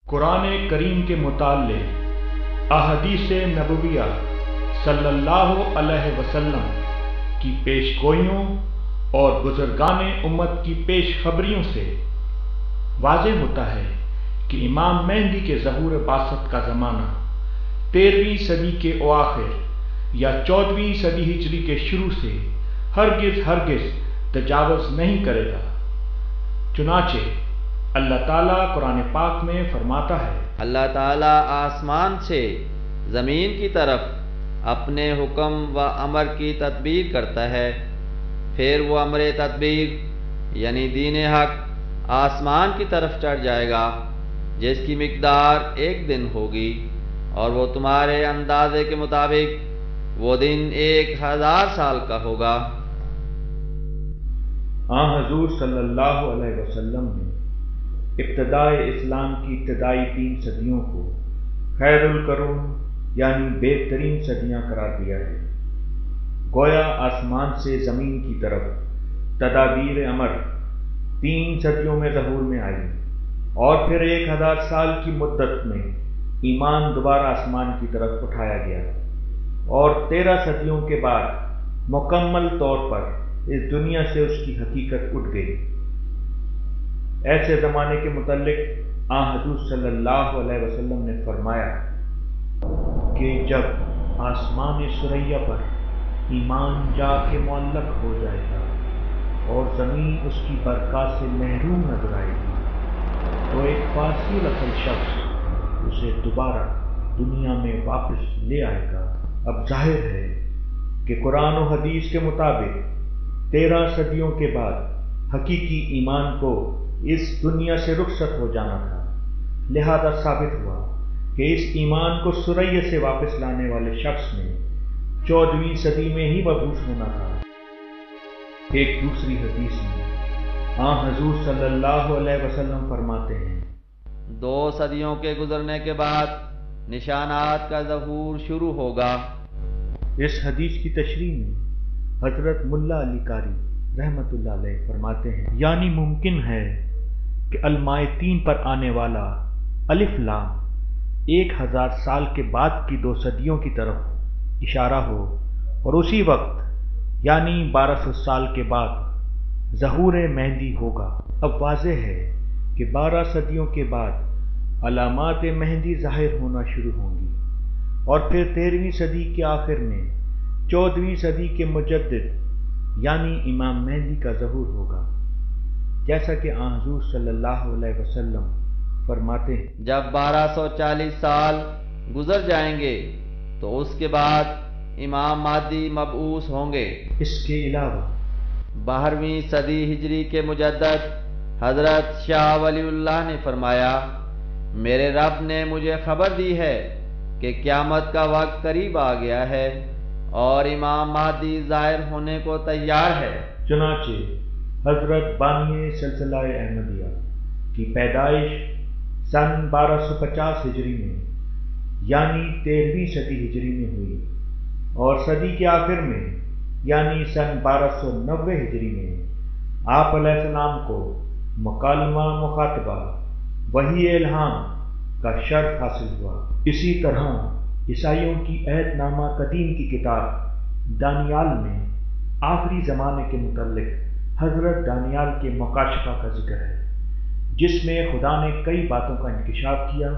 قرآن کریم کے متعلق احادیث نبویہ صلی اللہ علیہ وسلم کی پیش گوئیوں اور بزرگان امت کی پیش خبریوں سے واضح ہوتا ہے کہ امام مہدی کے ظہور بعثت کا زمانہ 13ویں صدی کے اواخر یا 14ویں صدی ہجری کے شروع سے ہرگز تجاوز نہیں کرے گا۔ چنانچہ اللہ تعالیٰ قرآن پاک میں فرماتا ہے، اللہ تعالیٰ آسمان سے زمین کی طرف اپنے حکم و امر کی تدبیر کرتا ہے، پھر وہ امر تدبیر یعنی دین حق آسمان کی طرف چڑھ جائے گا جس کی مقدار 1 دن ہوگی، اور وہ تمہارے اندازے کے مطابق وہ دن 1000 سال کا ہوگا۔ حضور صلی اللہ علیہ وسلم نے ابتدائے اسلام کی ابتدائی 3 صدیوں کو خیر القرون یعنی بہترین صدیاں قرار دیا ہے۔ گویا آسمان سے زمین کی طرف تدابیر امر 3 صدیوں میں ظہور میں آئی، اور پھر 1000 سال کی مدت میں ایمان دوبارہ آسمان کی طرف اٹھایا گیا، اور 13 صدیوں کے بعد مکمل طور پر اس دنیا سے اس کی حقیقت اٹھ گئی۔ ایسے زمانے کے متعلق حضور صلی اللہ علیہ وسلم نے فرمایا کہ جب آسمان ثریا پر ایمان جا کے معلق ہو جائے گا اور زمین اس کی برکات سے محروم نظر آئے گی، تو ایک فاسد عقل شخص اسے دوبارہ دنیا میں واپس لے آئے گا۔ اب ظاہر ہے کہ قرآن و حدیث کے مطابق 13 صدیوں کے بعد حقیقی ایمان کو اس دنیا سے رخصت ہو جانا تھا، لہذا ثابت ہوا کہ اس ایمان کو ثریا سے واپس لانے والے شخص نے 14ویں صدی میں ہی مبعوث ہونا تھا۔ ایک دوسری حدیث میں حضور صلی اللہ علیہ وسلم فرماتے ہیں، 2 صدیوں کے گزرنے کے بعد نشانات کا ظہور شروع ہوگا۔ اس حدیث کی تشریح میں حضرت ملا علی قاری رحمت اللہ علیہ فرماتے ہیں، یعنی ممکن ہے کہ المائے 3 پر آنے والا الف لام 1000 سال کے بعد کی 2 صدیوں کی طرف اشارہ ہو، اور اسی وقت یعنی 1200 سال کے بعد ظہور مہدی ہوگا۔ اب واضح ہے کہ 12 صدیوں کے بعد علامات مہدی ظاہر ہونا شروع ہوں گی، اور پھر 13ویں صدی کے آخر میں 14ویں صدی کے مجدد یعنی امام مہدی کا ظہور ہوگا، جیسا کہ حضور صلی اللہ علیہ وسلم فرماتے ہیں، جب 1240 سال گزر جائیں گے تو اس کے بعد امام مہدی مبعوث ہوں گے۔ اس کے علاوہ 12ویں صدی ہجری کے مجدد حضرت شاہ ولی اللہ نے فرمایا، میرے رب نے مجھے خبر دی ہے کہ قیامت کا وقت قریب آ گیا ہے اور امام مہدی ظاہر ہونے کو تیار ہے۔ چنانچہ حضرت بانی سلسلہ احمدیہ کی پیدائش سن 1250 ہجری میں یعنی 13ویں صدی ہجری میں ہوئی، اور صدی کے آخر میں یعنی سن 1290 ہجری میں آپ علیہ السلام کو مکالمہ مخاطبہ وحی الہام کا شرف حاصل ہوا۔ اسی طرح عیسائیوں کی عہد نامہ قدیم کی کتاب دانیال میں آخری زمانے کے متعلق حضرت دانیال کے مکاشفہ کا ذکر ہے، جس میں خدا نے کئی باتوں کا انکشاف کیا،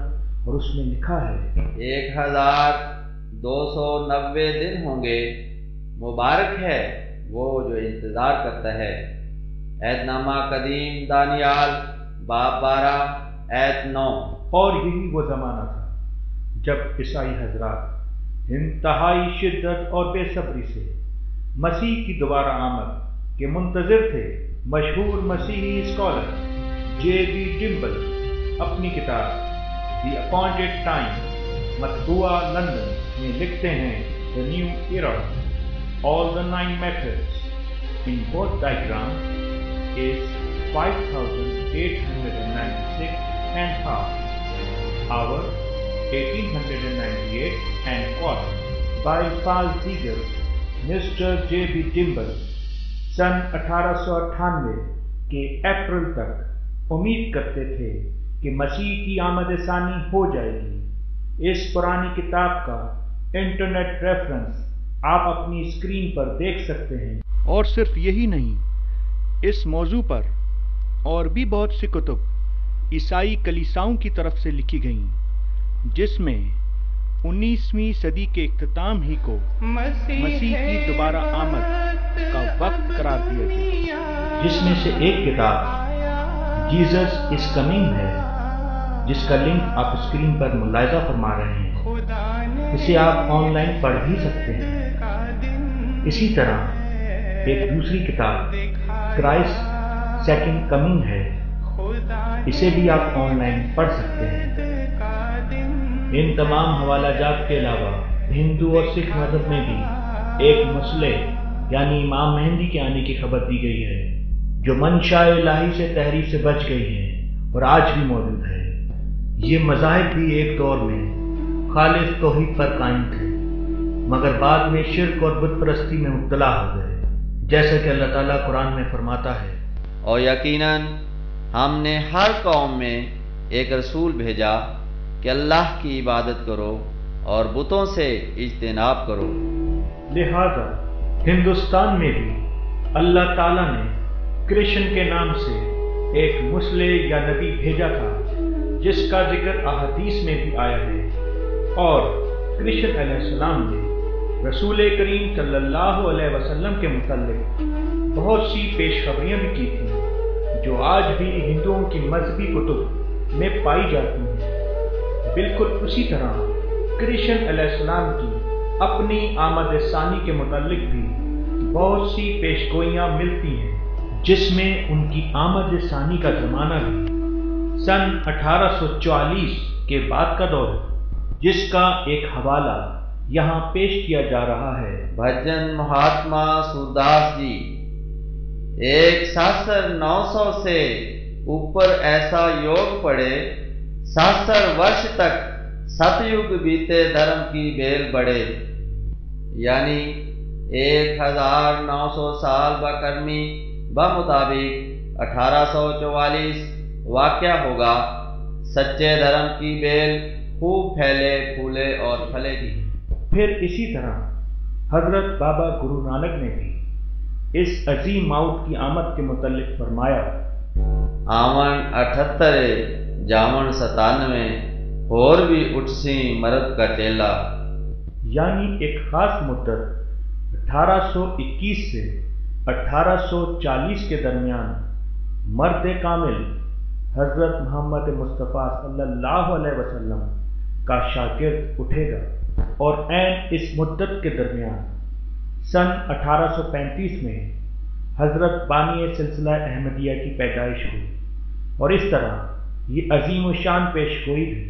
اور اس میں لکھا ہے 1290 دن ہوں گے، مبارک ہے وہ جو انتظار کرتا ہے۔ عہد نامہ قدیم دانیال باب 12 آیت 9۔ اور یہی وہ زمانہ تھا جب عیسائی حضرات انتہائی شدت اور بے صبری سے مسیح کی دوبارہ آمد کے منتظر تھے۔ مشہور مسیحی اسکالر J.B. ڈمبل اپنی کتاب دی اپوائنٹڈ ٹائم مطبوعہ لندن میں لکھتے ہیں، The New Era, all the 9 methods in both diagram is 5896 and half, hour 1898 and quarter by Charles Ziegler. Mister J.B. Dumble سن 1898 کے اپریل تک امید کرتے تھے کہ مسیح کی آمد ثانی ہو جائے گی۔ اس پرانی کتاب کا انٹرنیٹ ریفرنس آپ اپنی اسکرین پر دیکھ سکتے ہیں۔ اور صرف یہی نہیں، اس موضوع پر اور بھی بہت سی کتب عیسائی کلیساؤں کی طرف سے لکھی گئیں، جس میں 19ویں صدی کے اختتام ہی کو مسیح کی دوبارہ آمد کا وقت قرار دیا گیا، جس میں سے ایک کتاب جیزس از کمنگ ہے، جس کا لنک آپ اسکرین پر ملاحظہ فرما رہے ہیں۔ اسے آپ آن لائن پڑھ بھی سکتے ہیں۔ اسی طرح ایک دوسری کتاب کرائسٹ سیکنڈ کمنگ ہے، اسے بھی آپ آن لائن پڑھ سکتے ہیں۔ ان تمام حوالہ جات کے علاوہ ہندو اور سکھ مذہب میں بھی ایک مسلح یعنی امام مہدی کے آنے کی خبر دی گئی ہے، جو منشاء الہی سے تحریف سے بچ گئی ہے اور آج بھی موجود ہے۔ یہ مذاہب بھی ایک دور میں خالص توحید پر قائم تھے، مگر بعد میں شرک اور بت پرستی میں مبتلا ہو گئے، جیسا کہ اللہ تعالیٰ قرآن میں فرماتا ہے، اور یقیناً ہم نے ہر قوم میں ایک رسول بھیجا کہ اللہ کی عبادت کرو اور بتوں سے اجتناب کرو۔ لہذا ہندوستان میں بھی اللہ تعالیٰ نے کرشن کے نام سے ایک مسلح یا نبی بھیجا تھا، جس کا ذکر احادیث میں بھی آیا ہے، اور کرشن علیہ السلام نے رسول کریم صلی اللہ علیہ وسلم کے متعلق بہت سی پیشخبریاں بھی کی تھیں، جو آج بھی ہندوؤں کی مذہبی کتب میں پائی جاتی ہیں۔ بالکل اسی طرح کرشن علیہ السلام کی اپنی آمد ثانی کے متعلق بھی بہت سی پیشگوئیاں ملتی ہیں، جس میں ان کی آمد ثانی کا زمانہ بھی سن 1840 کے بعد کا دور ہے، جس کا ایک حوالہ یہاں پیش کیا جا رہا ہے۔ بھجن مہاتما سورداس جی 900 سے اوپر ایسا یوگ پڑے، 700 ورش تک ست یگ بیتے دھرم کی بیل بڑھے، یعنی 1900 سال بکرمی بمطابق 1844 واقعہ ہوگا، سچے دھرم کی بیل خوب پھیلے پھولے اور پھلے گی۔ پھر اسی طرح حضرت بابا گرو نانک نے بھی اس عظیم موت کی آمد کے متعلق فرمایا، آمن 78 جامن 97 اور بھی اٹھسی مرد کا ٹیلا، یعنی ایک خاص مدت 1821 سے 1840 کے درمیان مرد کامل حضرت محمد مصطفیٰ صلی اللہ علیہ وسلم کا شاگرد اٹھے گا، اور عین اس مدت کے درمیان سن 1835 میں حضرت بانی سلسلہ احمدیہ کی پیدائش ہوئی، اور اس طرح یہ عظیم و شان پیش گوئی بھی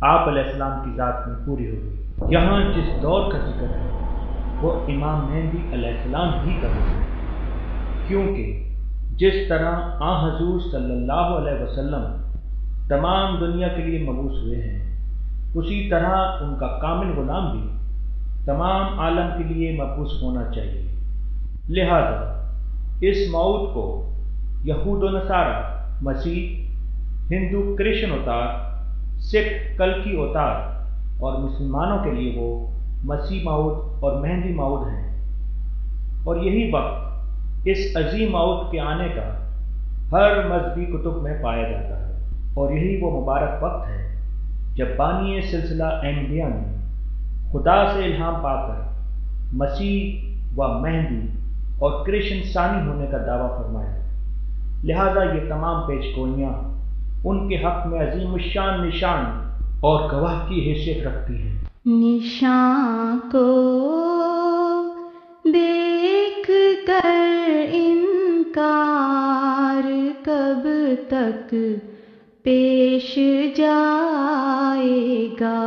آپ علیہ السلام کی ذات میں پوری ہو گئی۔ یہاں جس دور کا ذکر ہے وہ امام مہدی علیہ السلام ہی کا ہے، کیونکہ جس طرح آن حضور صلی اللہ علیہ وسلم تمام دنیا کے لیے مبعوث ہوئے ہیں، اسی طرح ان کا کامل غلام بھی تمام عالم کے لیے مبعوث ہونا چاہیے۔ لہذا اس موعود کو یہود و نصارہ مسیح، ہندو کرشن اوتار، سکھ کلکی اوتار، اور مسلمانوں کے لیے وہ مسیح موعود اور مہدی موعود ہیں، اور یہی وقت اس عظیم موعود کے آنے کا ہر مذہبی کتب میں پایا جاتا ہے، اور یہی وہ مبارک وقت ہے جب بانی سلسلہ احمدیہ نے خدا سے الہام پا کر مسیح و مہدی اور کرشن ثانی ہونے کا دعویٰ فرمایا۔ لہذا یہ تمام پیش گوئیاں ان کے حق میں عظیم الشان نشان اور گواہ کی حیثیت رکھتی ہیں۔ نشان کو دیکھ کر انکار کب تک پیش جائے گا،